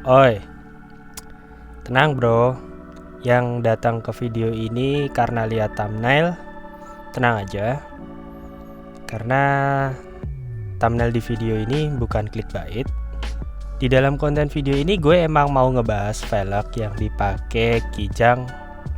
Oi, tenang bro. Yang datang ke video ini karena lihat thumbnail, tenang aja. Karena thumbnail di video ini bukan clickbait. Di dalam konten video ini gue emang mau ngebahas velg yang dipakai Kijang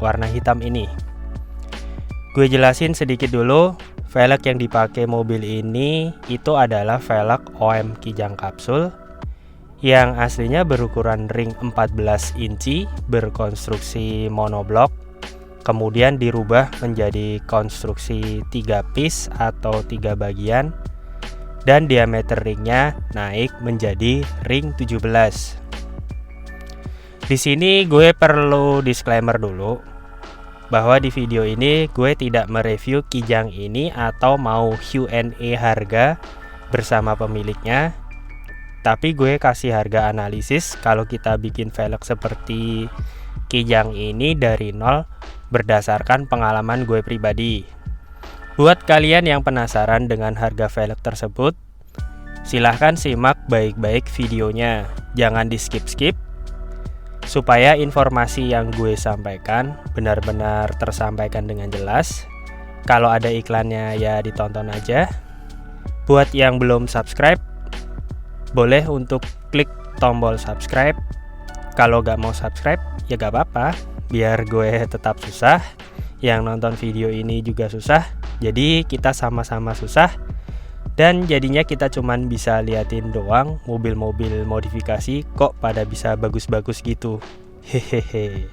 warna hitam ini. Gue jelasin sedikit dulu. Velg yang dipakai mobil ini itu adalah velg OM Kijang Kapsul yang aslinya berukuran ring 14 inci, berkonstruksi monoblok, kemudian dirubah menjadi konstruksi 3 piece atau 3 bagian, dan diameter ringnya naik menjadi ring 17. Di sini gue perlu disclaimer dulu bahwa di video ini gue tidak mereview Kijang ini atau mau Q&A harga bersama pemiliknya. Tapi gue kasih harga analisis kalau kita bikin velg seperti Kijang ini dari nol berdasarkan pengalaman gue pribadi. Buat kalian yang penasaran dengan harga velg tersebut, silahkan simak baik-baik videonya. Jangan di skip-skip, supaya informasi yang gue sampaikan benar-benar tersampaikan dengan jelas. Kalau ada iklannya ya ditonton aja. Buat yang belum subscribe, boleh untuk klik tombol subscribe. Kalau gak mau subscribe ya gak apa-apa, biar gue tetap susah, yang nonton video ini juga susah, jadi kita sama-sama susah. Dan jadinya kita cuman bisa liatin doang mobil-mobil modifikasi kok pada bisa bagus-bagus gitu. Hehehe.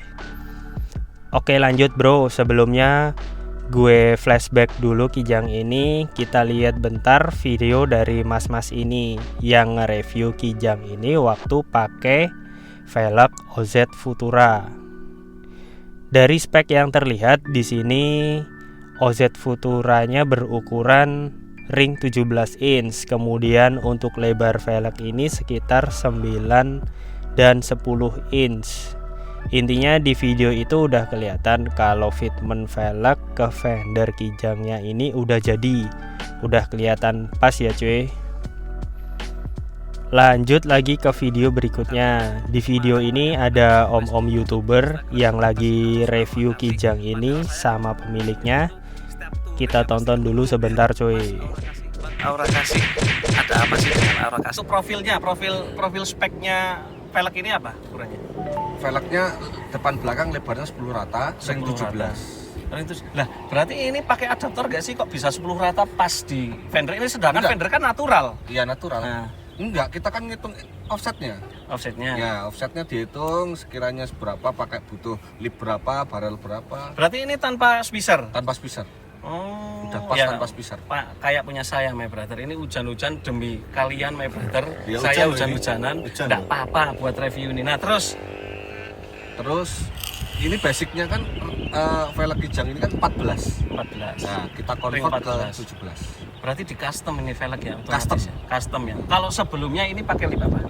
Oke lanjut bro, sebelumnya gue flashback dulu Kijang ini. Kita lihat bentar video dari mas-mas ini yang nge-review Kijang ini waktu pakai velg OZ Futura. Dari spek yang terlihat di sini, OZ Futuranya berukuran ring 17 inch. Kemudian untuk lebar velg ini sekitar 9 dan 10 inch. Intinya di video itu udah kelihatan kalau fitment velg ke fender Kijangnya ini udah jadi, udah kelihatan pas ya cuy. Lanjut lagi ke video berikutnya. Di video ini ada om-om youtuber yang lagi review Kijang ini sama pemiliknya. Kita tonton dulu sebentar cuy. Aura kasih, ada apa sih dengan aura kasih? Profil speknya velg ini apa ukurannya? Velgnya depan belakang lebarnya 10 rata, ring 17. Lah, berarti ini pakai adaptor gak sih kok bisa 10 rata pas di fender ini, sedangkan Enggak. fender kan natural. Iya natural. Nah, Enggak, kita kan ngitung offsetnya. offsetnya. Ya, offsetnya dihitung sekiranya seberapa, pakai butuh lip berapa, barrel berapa. Berarti ini tanpa spacer. Tanpa spacer. Oh, Udah pas ya, tanpa spacer. Pak, kayak punya saya my brother. Ini hujan-hujan demi kalian my brother. Ya, Saya hujan, hujan-hujanan, hujan. enggak apa-apa buat review ini. Nah, terus ini basicnya kan velg Kijang ini kan 14. 14. Nah, kita Ring convert ke 14. 17. Berarti di custom ini velg ya? Custom. Otomatis ya? Custom ya. Kalau sebelumnya ini pakai lip apa?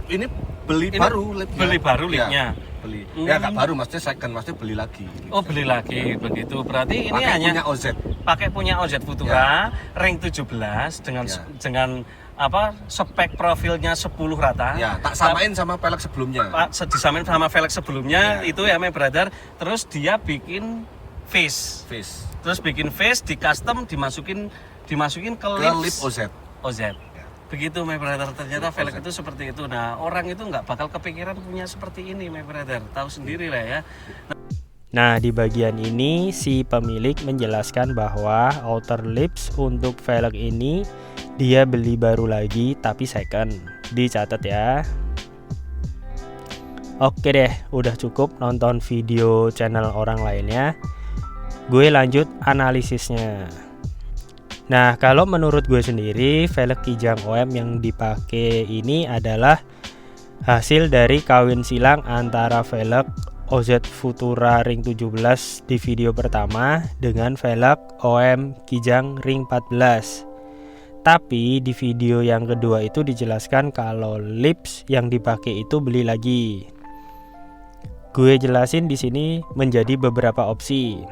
Ini beli Ini baru lipnya. beli baru Ya, lipnya. beli. Hmm. Ya enggak baru, maksudnya second, maksudnya beli lagi. Oh, beli lagi begitu. Berarti ini Pakai hanya punya OZ. pakai punya OZ Futura ring 17 dengan Ya. dengan apa spek profilnya 10 rata. Ya, tak samain sama velg sebelumnya. Pak, disamain sama velg sebelumnya Ya. itu ya my brother. Terus dia bikin face. Face. Terus bikin face di custom dimasukin ke Ke lips lip OZ. OZ. Begitu my brother, ternyata Lip velg OZ. itu seperti itu. Nah, orang itu nggak bakal kepikiran punya seperti ini my brother. Tahu sendiri lah ya. Nah, di bagian ini si pemilik menjelaskan bahwa outer lips untuk velg ini dia beli baru lagi tapi second. Dicatat ya. Oke deh, udah cukup nonton video channel orang lainnya. Gue lanjut analisisnya. Nah, kalau menurut gue sendiri, velg Kijang OM yang dipakai ini adalah hasil dari kawin silang antara velg OZ Futura ring 17 di video pertama dengan velg OM Kijang ring 14. Tapi di video yang kedua itu dijelaskan kalau lips yang dipakai itu beli lagi. Gue jelasin di sini menjadi beberapa opsi.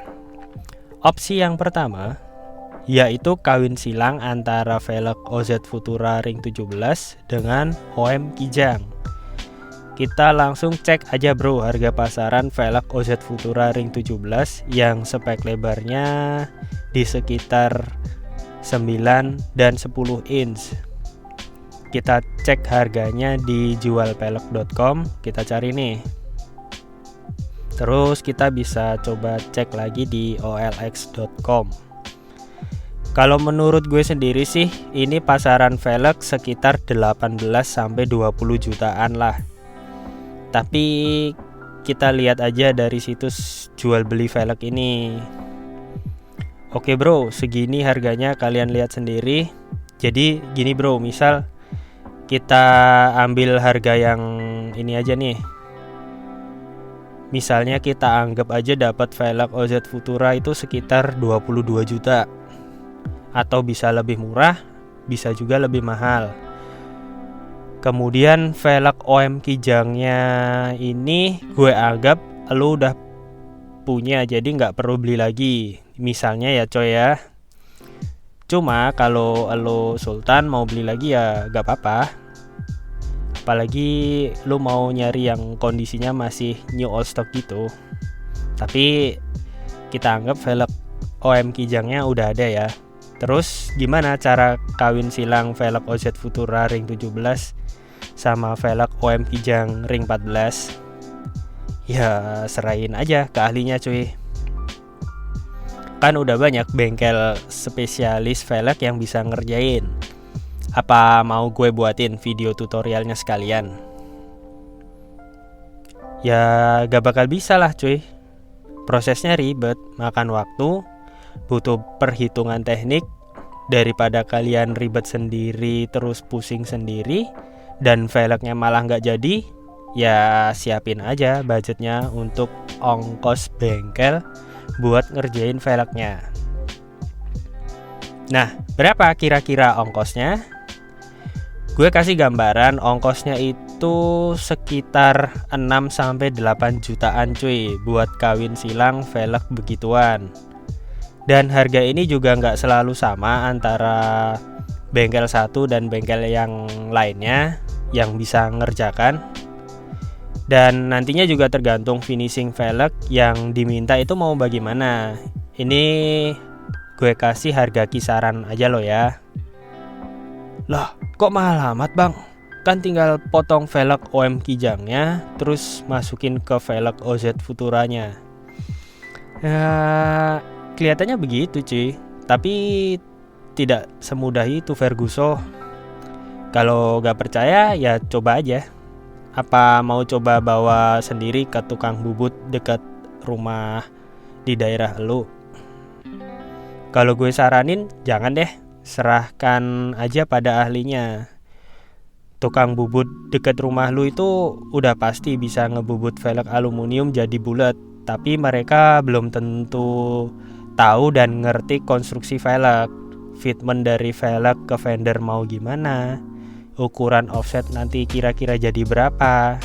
Opsi yang pertama yaitu kawin silang antara velg OZ Futura ring 17 dengan OM Kijang. kita langsung cek aja bro harga pasaran velg OZ Futura ring 17 yang spek lebarnya di sekitar 9 dan 10 inch. Kita cek harganya di jualvelg.com, kita cari nih. Terus kita bisa coba cek lagi di olx.com. Kalau menurut gue sendiri sih, ini pasaran velg sekitar 18 sampai 20 jutaan lah. Tapi kita lihat aja dari situs jual beli velg ini. Oke bro, segini harganya kalian lihat sendiri. Jadi gini bro, misal kita ambil harga yang ini aja nih. Misalnya kita anggap aja dapat velg OZ Futura itu sekitar 22 juta. Atau bisa lebih murah, bisa juga lebih mahal. Kemudian velg OM Kijangnya ini gue anggap lo udah punya, jadi nggak perlu beli lagi. Misalnya ya coy ya. Cuma kalau lo Sultan mau beli lagi ya nggak apa-apa. Apalagi lo mau nyari yang kondisinya masih new old stock gitu. Tapi kita anggap velg OM Kijangnya udah ada ya. Terus gimana cara kawin silang velg OZ Futura ring 17 sama velg OM Kijang ring 14? Ya serahin aja ke ahlinya cuy. Kan udah banyak bengkel spesialis velg yang bisa ngerjain. Apa mau gue buatin video tutorialnya sekalian? Ya gak bakal bisa lah cuy. Prosesnya ribet, makan waktu, butuh perhitungan teknik. Daripada kalian ribet sendiri terus pusing sendiri dan velgnya malah nggak jadi, ya siapin aja budgetnya untuk ongkos bengkel buat ngerjain velgnya. Nah, berapa kira-kira ongkosnya? Gue kasih gambaran, ongkosnya itu sekitar 6-8 jutaan cuy buat kawin silang velg begituan. Dan harga ini juga nggak selalu sama antara bengkel satu dan bengkel yang lainnya yang bisa ngerjakan. Dan nantinya juga tergantung finishing velg yang diminta itu mau bagaimana. Ini gue kasih harga kisaran aja lo ya. Lah, kok mahal amat bang? Kan tinggal potong velg OM Kijangnya, terus masukin ke velg OZ Futuranya. Ya, kelihatannya begitu cuy. Tapi tidak semudah itu Ferguson. Kalau gak percaya ya coba aja. Apa mau coba bawa sendiri ke tukang bubut dekat rumah di daerah lu? Kalau gue saranin jangan deh, serahkan aja pada ahlinya. Tukang bubut dekat rumah lu itu udah pasti bisa ngebubut velg aluminium jadi bulat, tapi mereka belum tentu tahu dan ngerti konstruksi velg, fitment dari velg ke fender mau gimana, ukuran offset nanti kira-kira jadi berapa,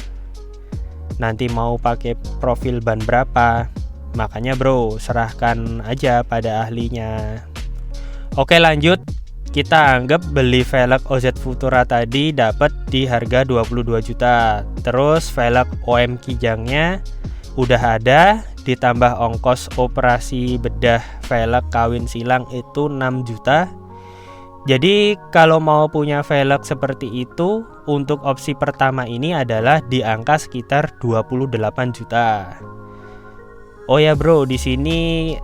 nanti mau pakai profil ban berapa. Makanya bro, serahkan aja pada ahlinya. Oke lanjut, kita anggap beli velg OZ Futura tadi dapat di harga 22 juta. Terus velg OM Kijangnya udah ada, ditambah ongkos operasi bedah velg kawin silang itu 6 juta. Jadi kalau mau punya velg seperti itu, untuk opsi pertama ini adalah di angka sekitar 28 juta. Oh ya bro, di sini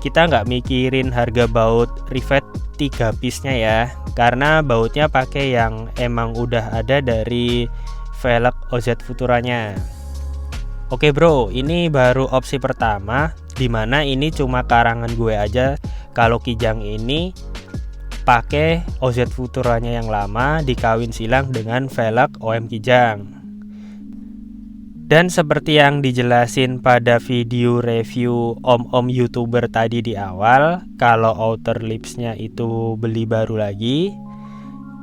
kita nggak mikirin harga baut rivet 3 piece-nya ya, karena bautnya pakai yang emang udah ada dari velg OZ Futuranya. Oke bro, ini baru opsi pertama, dimana ini cuma karangan gue aja. Kalau Kijang ini pakai OZ Futuranya yang lama dikawin silang dengan velg OM Kijang. Dan seperti yang dijelasin pada video review om-om YouTuber tadi di awal, kalau outer lipsnya itu beli baru lagi,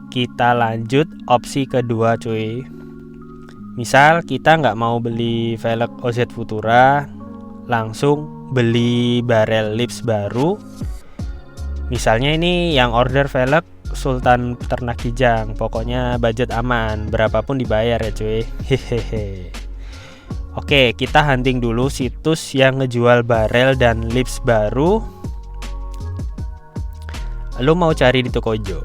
kita lanjut opsi kedua cuy. Misal kita nggak mau beli velg OZ Futura, langsung beli barrel lips baru. Misalnya ini yang order velg Sultan Peternak Kijang. Pokoknya budget aman, berapapun dibayar ya cuy. Hehehe. Oke, kita hunting dulu situs yang ngejual barel dan lips baru. Lu mau cari di toko hijau,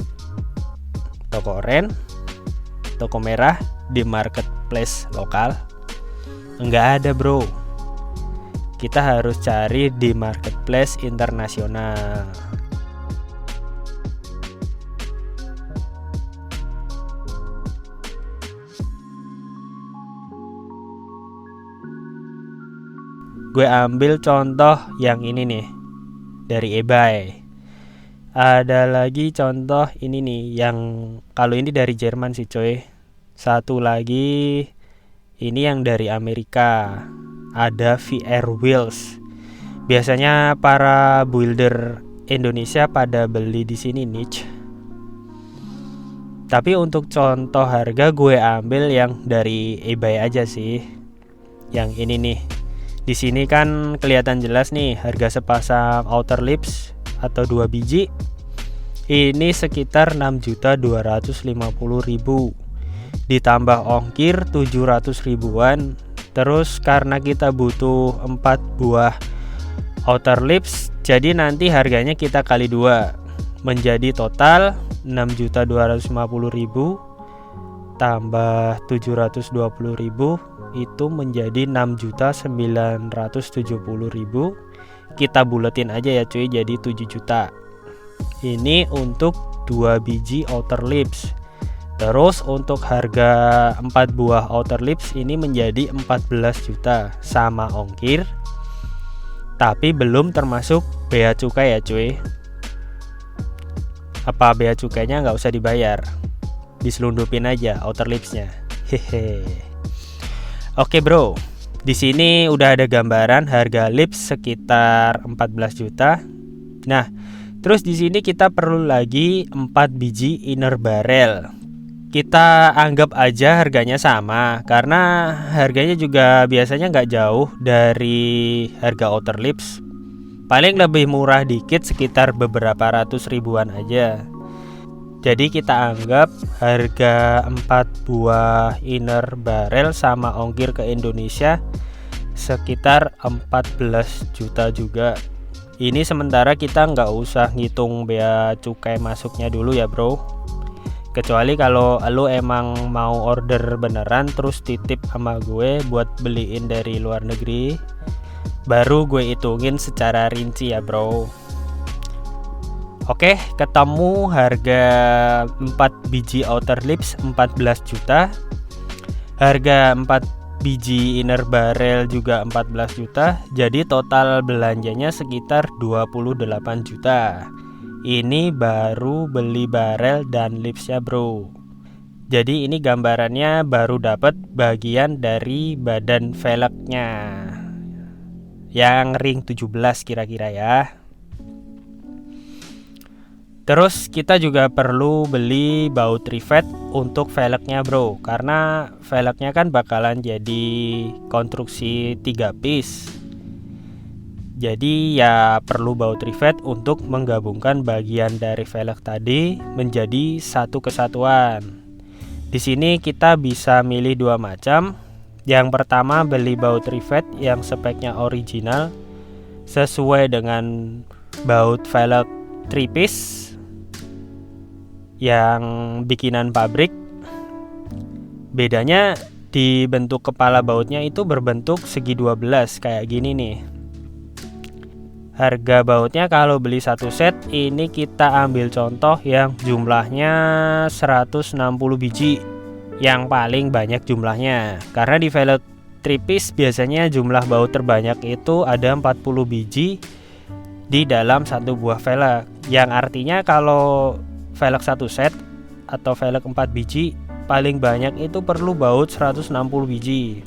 toko oranye, toko merah, di marketplace lokal? Enggak ada bro. Kita harus cari di marketplace internasional. Gue ambil contoh yang ini nih, dari eBay. Ada lagi contoh ini nih, yang kalau ini dari Jerman sih coy. Satu lagi ini yang dari Amerika. Ada VR Wheels. Biasanya para builder Indonesia pada beli di sini niche. Tapi untuk contoh harga gue ambil yang dari eBay aja sih. Yang ini nih. Di sini kan kelihatan jelas nih harga sepasang outer lips atau 2 biji. Ini sekitar 6.250.000. Ditambah ongkir 700 ribuan. Terus karena kita butuh 4 buah outer lips, jadi nanti harganya kita kali 2. Menjadi total 6.250.000 tambah 720.000 itu menjadi 6.970.000. Kita buletin aja ya cuy, jadi 7 juta. Ini untuk 2 biji outer lips. Terus untuk harga 4 buah outer lips ini menjadi 14 juta sama ongkir. Tapi belum termasuk bea cukai ya cuy. Apa bea cukainya nggak usah dibayar, diselundupin aja outer lipsnya. Hehe. Oke bro, di sini udah ada gambaran harga lips sekitar 14 juta. Nah, terus di sini kita perlu lagi 4 biji inner barrel. Kita anggap aja harganya sama, karena harganya juga biasanya nggak jauh dari harga outer lips. Paling lebih murah dikit, sekitar beberapa ratus ribuan aja. Jadi kita anggap harga 4 buah inner barrel sama ongkir ke Indonesia sekitar 14 juta juga. Ini sementara kita nggak usah ngitung bea cukai masuknya dulu ya bro. Kecuali kalau lo emang mau order beneran terus titip sama gue buat beliin dari luar negeri, baru gue hitungin secara rinci ya bro. Oke, ketemu harga 4 biji outer lips 14 juta. Harga 4 biji inner barrel juga 14 juta. Jadi total belanjanya sekitar 28 juta. Ini baru beli barrel dan lipsnya bro. Jadi ini gambarannya baru dapat bagian dari badan velgnya yang ring 17 kira-kira ya. Terus kita juga perlu beli baut rivet untuk velgnya bro, karena velgnya kan bakalan jadi konstruksi 3 piece. Jadi ya perlu baut rivet untuk menggabungkan bagian dari velg tadi menjadi satu kesatuan. Di sini kita bisa milih 2 macam. Yang pertama beli baut rivet yang speknya original sesuai dengan baut velg 3 piece yang bikinan pabrik. Bedanya di bentuk kepala bautnya itu berbentuk segi 12 kayak gini nih. Harga bautnya kalau beli satu set ini kita ambil contoh yang jumlahnya 160 biji, yang paling banyak jumlahnya. Karena di velg 3 piece biasanya jumlah baut terbanyak itu ada 40 biji di dalam satu buah velg, yang artinya kalau velg satu set atau velg 4 biji paling banyak itu perlu baut 160 biji.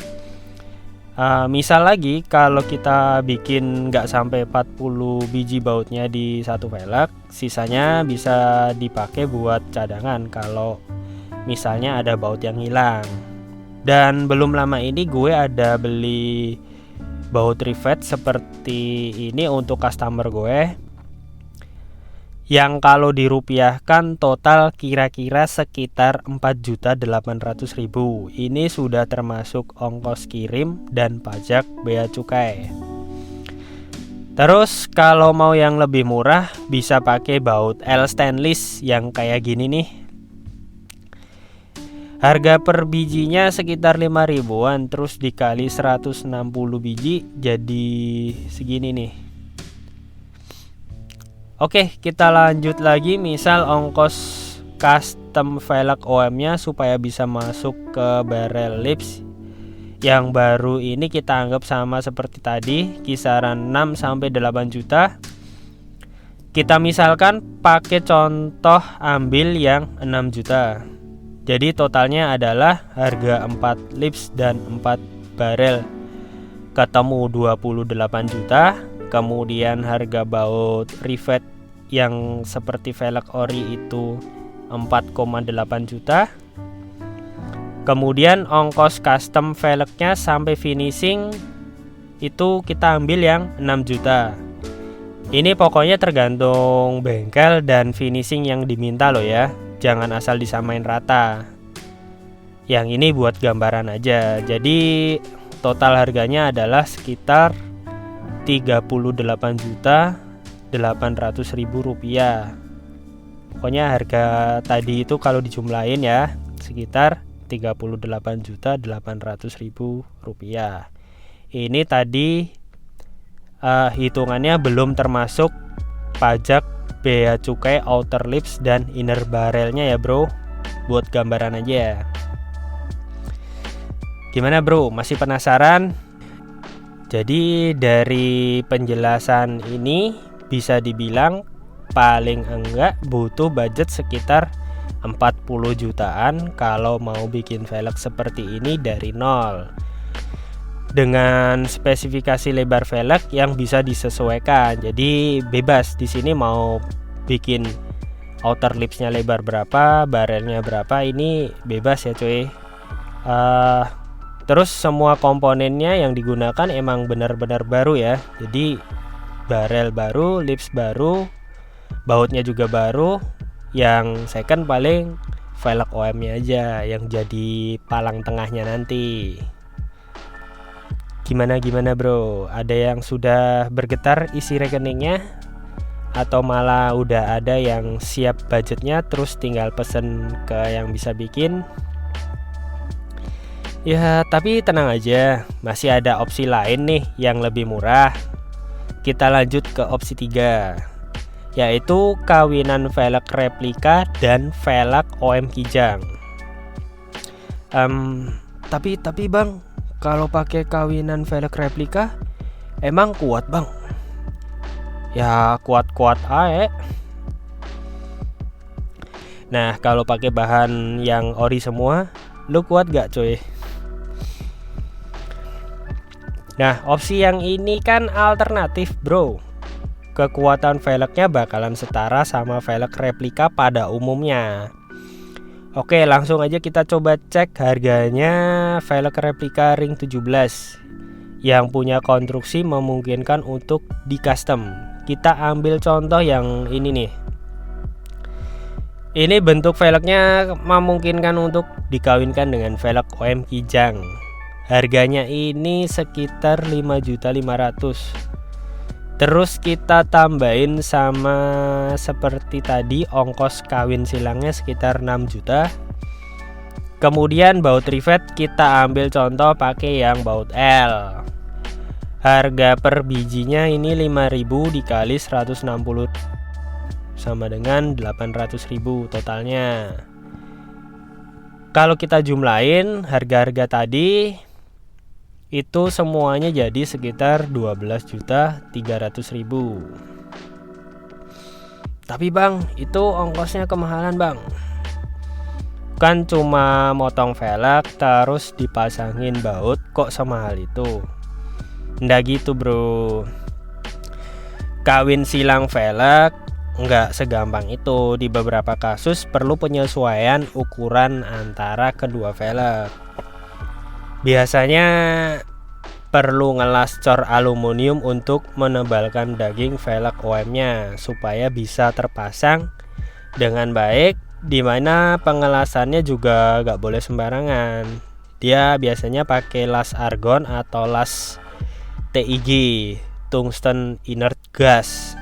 Misal lagi kalau kita bikin nggak sampai 40 biji bautnya di satu velg, sisanya bisa dipakai buat cadangan kalau misalnya ada baut yang hilang. Dan belum lama ini gue ada beli baut rivet seperti ini untuk customer gue yang kalau dirupiahkan total kira-kira sekitar 4.800.000. Ini sudah termasuk ongkos kirim dan pajak bea cukai. Terus kalau mau yang lebih murah bisa pakai baut L stainless yang kayak gini nih. Harga per bijinya sekitar 5.000-an, terus dikali 160 biji jadi segini nih. Oke, kita lanjut lagi. Misal ongkos custom velg OM-nya supaya bisa masuk ke barrel lips yang baru ini kita anggap sama seperti tadi, kisaran 6-8 juta. Kita misalkan pakai contoh ambil yang 6 juta. Jadi totalnya adalah harga 4 lips dan 4 barrel ketemu 28 juta. Kemudian harga baut rivet yang seperti velg ori itu 4,8 juta. Kemudian ongkos custom velgnya sampai finishing itu kita ambil yang 6 juta. Ini pokoknya tergantung bengkel dan finishing yang diminta loh ya. Jangan asal disamain rata. Yang ini buat gambaran aja. Jadi total harganya adalah sekitar 38.800.000 rupiah. Pokoknya harga tadi itu kalau dijumlahin ya sekitar 38.800.000 rupiah. Ini tadi hitungannya belum termasuk pajak bea cukai outer lips dan inner barrelnya ya bro. Buat gambaran aja. Gimana bro, masih penasaran? Jadi dari penjelasan ini bisa dibilang paling enggak butuh budget sekitar 40 jutaan kalau mau bikin velg seperti ini dari nol. Dengan spesifikasi lebar velg yang bisa disesuaikan. Jadi bebas di sini mau bikin outer lipsnya lebar berapa, barrelnya berapa, ini bebas ya cuy. Terus semua komponennya yang digunakan emang benar-benar baru ya. Jadi barrel baru, lips baru, bautnya juga baru. Yang second paling velg OM-nya aja yang jadi palang tengahnya nanti. Gimana bro? Ada yang sudah bergetar isi rekeningnya? Atau malah udah ada yang siap budgetnya terus tinggal pesen ke yang bisa bikin? Ya, tapi tenang aja, masih ada opsi lain nih yang lebih murah. Kita lanjut ke opsi 3, yaitu kawinan velg replika dan velg OM Kijang. Tapi bang, kalau pakai kawinan velg replika emang kuat bang? Ya kuat-kuat aja. Nah, kalau pakai bahan yang ori semua, lu kuat gak cuy? Nah, opsi yang ini kan alternatif bro. Kekuatan velgnya bakalan setara sama velg replika pada umumnya. Oke, langsung aja kita coba cek harganya velg replika ring 17 yang punya konstruksi memungkinkan untuk di custom. Kita ambil contoh yang ini nih. Ini bentuk velgnya memungkinkan untuk dikawinkan dengan velg OM Kijang. Harganya ini sekitar 5.500.000. Terus kita tambahin sama seperti tadi ongkos kawin silangnya sekitar 6 juta. Kemudian baut rivet kita ambil contoh pakai yang baut L. Harga per bijinya ini 5.000 dikali 160 sama dengan 800.000 totalnya. Kalau kita jumlahin harga-harga tadi itu semuanya jadi sekitar 12.300.000. Tapi bang, itu ongkosnya kemahalan bang. Kan cuma motong velg terus dipasangin baut, kok semahal itu? Nggak gitu bro. Kawin silang velg nggak segampang itu. Di beberapa kasus perlu penyesuaian ukuran antara kedua velg. Biasanya perlu ngelas cor aluminium untuk menebalkan daging velg OM-nya supaya bisa terpasang dengan baik, dimana pengelasannya juga gak boleh sembarangan. Dia biasanya pakai las argon atau las TIG, tungsten inert gas,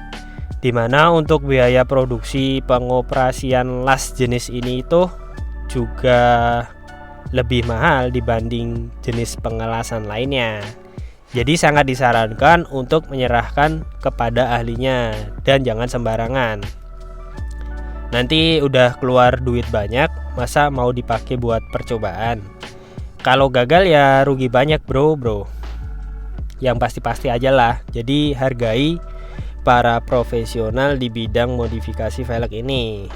dimana untuk biaya produksi pengoperasian las jenis ini itu juga lebih mahal dibanding jenis pengelasan lainnya. Jadi sangat disarankan untuk menyerahkan kepada ahlinya dan jangan sembarangan. Nanti udah keluar duit banyak, masa mau dipakai buat percobaan? Kalau gagal ya rugi banyak bro. Yang pasti-pasti aja lah. Jadi hargai para profesional di bidang modifikasi velg ini.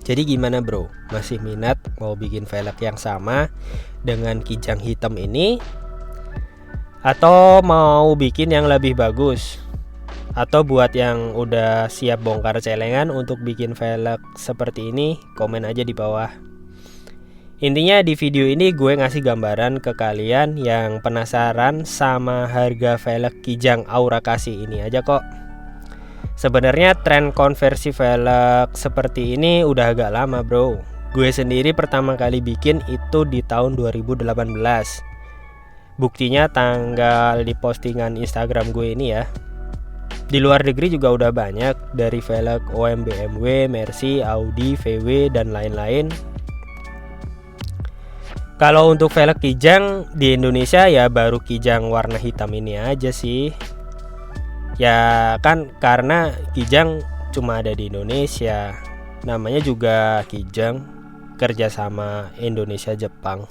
Jadi gimana bro? Masih minat mau bikin velg yang sama dengan kijang hitam ini? Atau mau bikin yang lebih bagus? Atau buat yang udah siap bongkar celengan untuk bikin velg seperti ini, komen aja di bawah. Intinya di video ini gue ngasih gambaran ke kalian yang penasaran sama harga velg kijang Aurakasi ini aja kok. Sebenarnya tren konversi velg seperti ini udah agak lama bro. Gue sendiri pertama kali bikin itu di tahun 2018. Buktinya tanggal di postingan Instagram gue ini ya. Di luar negeri juga udah banyak, dari velg OM BMW, Mercy, Audi, VW, dan lain-lain. Kalau untuk velg kijang di Indonesia ya baru kijang warna hitam ini aja sih. Ya kan karena kijang cuma ada di Indonesia. Namanya juga kijang, kerjasama Indonesia Jepang.